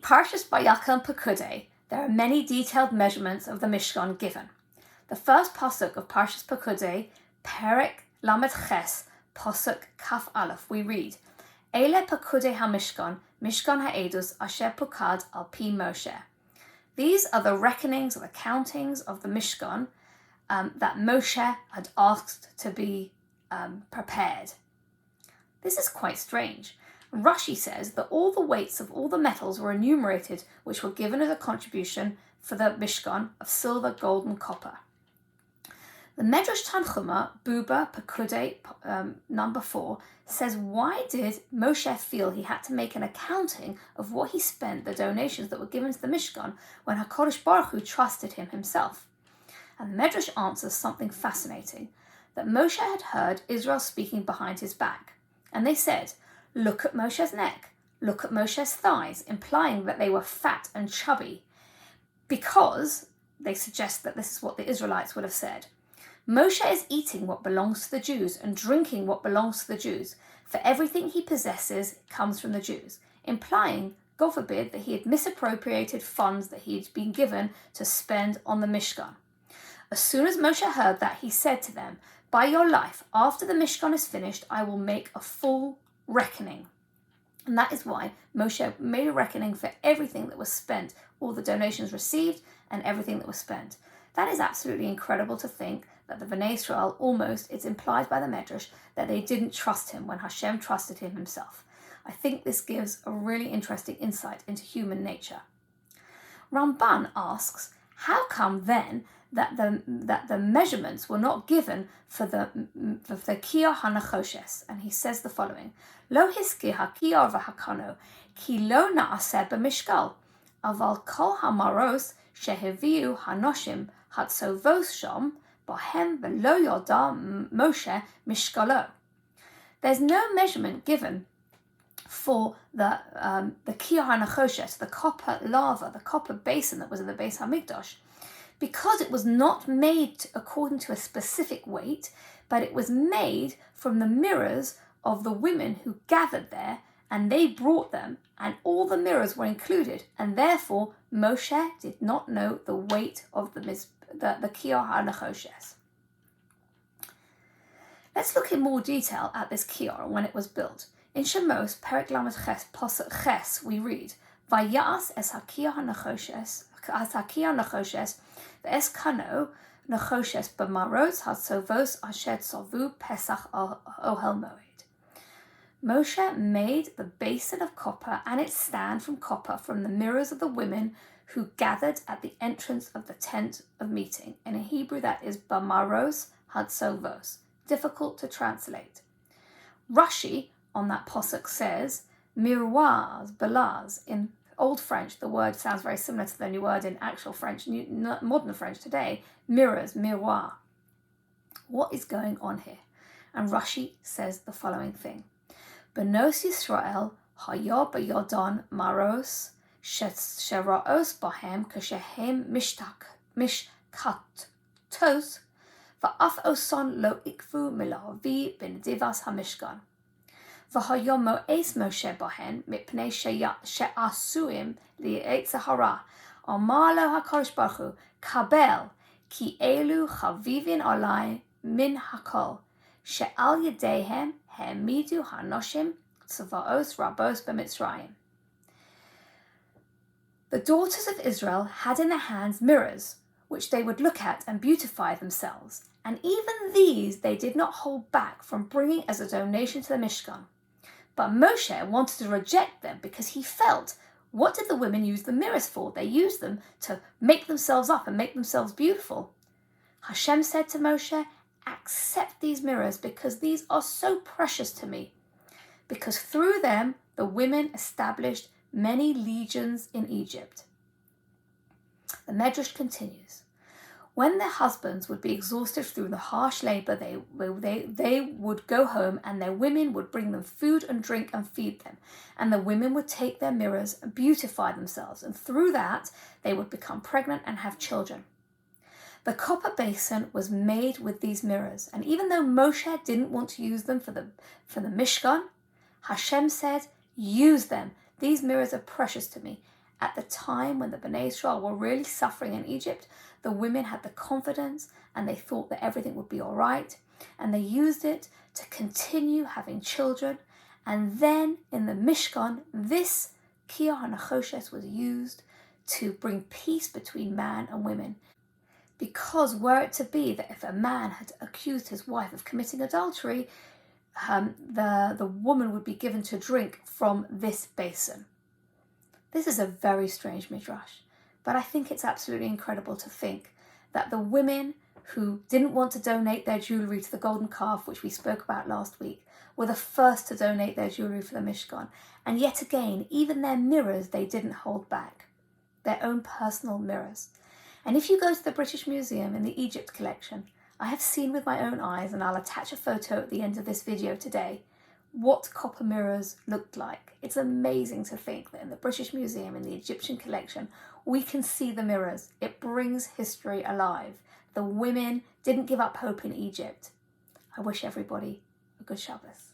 Parshas Vayakhel and Pekudei, there are many detailed measurements of the Mishkan given. The first pasuk of Parshas Pekudei, Perek Lamed Ches, pasuk Kaf Aleph, we read, Ele Pekudei HaMishkan, Mishkan HaEdus, Asher Pukad al Pi Moshe. These are the reckonings or the countings of the Mishkan that Moshe had asked to be prepared. This is quite strange. Rashi says that all the weights of all the metals were enumerated which were given as a contribution for the Mishkan of silver, gold and copper. The Medrash Tanchuma, Buba Pekudei, number 4, says why did Moshe feel he had to make an accounting of what he spent, the donations that were given to the Mishkan, when HaKadosh Baruch Hu trusted him himself? And the Medrash answers something fascinating, that Moshe had heard Israel speaking behind his back. And they said, look at Moshe's neck, look at Moshe's thighs, implying that they were fat and chubby, because they suggest that this is what the Israelites would have said. Moshe is eating what belongs to the Jews and drinking what belongs to the Jews, for everything he possesses comes from the Jews, implying, God forbid, that he had misappropriated funds that he had been given to spend on the Mishkan. As soon as Moshe heard that, he said to them, by your life, after the Mishkan is finished, I will make a full reckoning. And that is why Moshe made a reckoning for everything that was spent, all the donations received and everything that was spent. That is absolutely incredible to think that the Bnei Israel it's implied by the Medrash, that they didn't trust him when Hashem trusted him himself. I think this gives a really interesting insight into human nature. Ramban asks, how come then that the measurements were not given for the Kiyah HaNachoshes? And he says the following, Lo hiski HaKiyah v'HaKano, ki lo na'aseh b'mishkal, aval kol hamaros sheheviu hanoshim hatzovos shom, bohem v'lo yoda Moshe mishkalo. There's no measurement given for the Kiyah HaNachoshes, the copper lava, the copper basin that was in the Beis HaMikdash, because it was not made according to a specific weight, but it was made from the mirrors of the women who gathered there, and they brought them, and all the mirrors were included, and therefore Moshe did not know the weight of the Kiyah HaNachoshes. Let's look in more detail at this Kiyah and when it was built. In Shemos, Perek Lamed Ches, Pasuk Ches, we read, Vayas es HaKiyah HaNachoshes, Ve'es kano nachoshes b'marot hatzovos asher tzovu Pesach ohel moed. Moshe made the basin of copper and its stand from copper from the mirrors of the women who gathered at the entrance of the tent of meeting. In Hebrew that is b'maros hatzovos, difficult to translate. Rashi on that posuk says miroirs, belaz. In Old French, the word sounds very similar to the new word in actual French, modern French today, mirrors, miroir. What is going on here? And Rashi says the following thing. Benos Yisrael hayo b'yodon maros sheraos bahem kashehem mishkatos va'af oson lo ikvu milavi b'nedivas hamishkan. V'hayom mo'es Moshe bahen mipnei she'asuim li'etz hara. Amar lo HaKadosh Baruch Hu, kabel ki elu chavivin alai min hakol she'al yedehem ha'emidu hanoshim tzavaos rabos b'mitzrayim. The daughters of Israel had in their hands mirrors, which they would look at and beautify themselves, and even these they did not hold back from bringing as a donation to the Mishkan. But Moshe wanted to reject them because he felt, what did the women use the mirrors for? They used them to make themselves up and make themselves beautiful. Hashem said to Moshe, accept these mirrors because these are so precious to me. Because through them, the women established many legions in Egypt. The Medrash continues. When their husbands would be exhausted through the harsh labor, they would go home and their women would bring them food and drink and feed them. And the women would take their mirrors and beautify themselves. And through that, they would become pregnant and have children. The copper basin was made with these mirrors. And even though Moshe didn't want to use them for the Mishkan, Hashem said, use them. These mirrors are precious to me. At the time when the Bnei Israel were really suffering in Egypt, the women had the confidence and they thought that everything would be all right. And they used it to continue having children. And then in the Mishkan, this Kiyah HaNachoshes was used to bring peace between man and women. Because were it to be that if a man had accused his wife of committing adultery, the woman would be given to drink from this basin. This is a very strange midrash, but I think it's absolutely incredible to think that the women who didn't want to donate their jewellery to the golden calf, which we spoke about last week, were the first to donate their jewellery for the Mishkan. And yet again, even their mirrors they didn't hold back, their own personal mirrors. And if you go to the British Museum in the Egypt collection, I have seen with my own eyes, and I'll attach a photo at the end of this video today, what copper mirrors looked like. It's amazing to think that in the British Museum, in the Egyptian collection, we can see the mirrors. It brings history alive. The women didn't give up hope in Egypt. I wish everybody a good Shabbos.